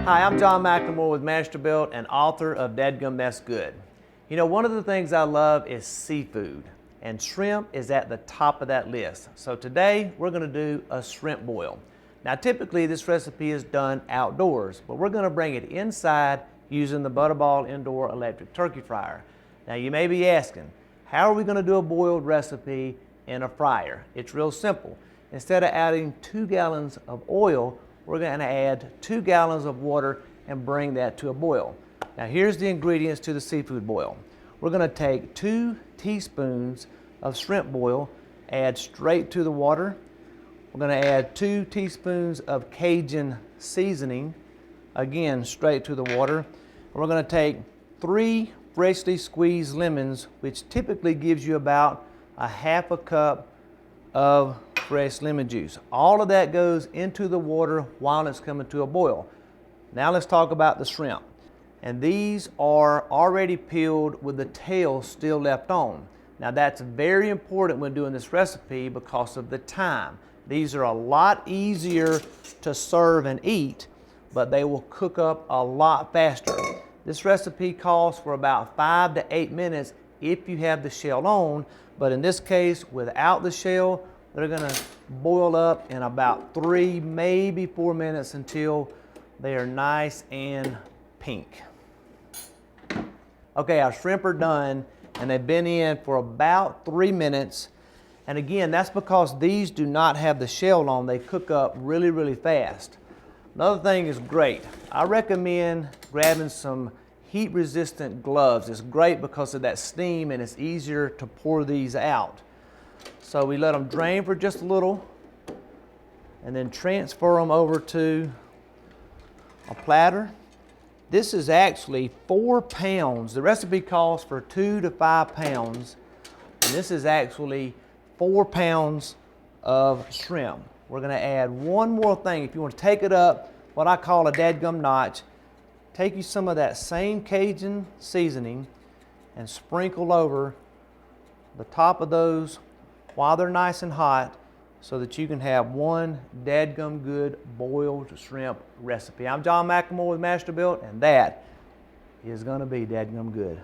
Hi, I'm John McLemore with Masterbuilt and author of Dadgum That's Good. You know, one of the things I love is seafood, and shrimp is at the top of that list. So today we're going to do a shrimp boil. Now typically this recipe is done outdoors, but we're going to bring it inside using the Butterball Indoor Electric Turkey Fryer. Now you may be asking, how are we going to do a boiled recipe in a fryer? It's real simple. Instead of adding 2 gallons of oil, we're going to add 2 gallons of water and bring that to a boil. Now here's the ingredients to the seafood boil. We're going to take 2 teaspoons of shrimp boil, add straight to the water. We're going to add 2 teaspoons of Cajun seasoning, again straight to the water. And we're going to take 3 freshly squeezed lemons, which typically gives you about a half a cup of fresh lemon juice. All of that goes into the water while it's coming to a boil. Now let's talk about the shrimp. And these are already peeled with the tail still left on. Now that's very important when doing this recipe because of the time. These are a lot easier to serve and eat, but they will cook up a lot faster. This recipe calls for about 5 to 8 minutes if you have the shell on, but in this case, without the shell, they're gonna boil up in about 3, maybe 4 minutes until they are nice and pink. Okay, our shrimp are done and they've been in for about 3 minutes. And again, that's because these do not have the shell on. They cook up really, really fast. Another thing is great. I recommend grabbing some heat-resistant gloves. It's great because of that steam and it's easier to pour these out. So we let them drain for just a little and then transfer them over to a platter. This is actually 4 pounds. The recipe calls for 2 to 5 pounds. And this is actually 4 pounds of shrimp. We're gonna add one more thing. If you want to take it up, what I call a dadgum notch, take you some of that same Cajun seasoning and sprinkle over the top of those while they're nice and hot so that you can have one dadgum good boiled shrimp recipe. I'm John McLemore with Masterbuilt, and that is gonna be dadgum good.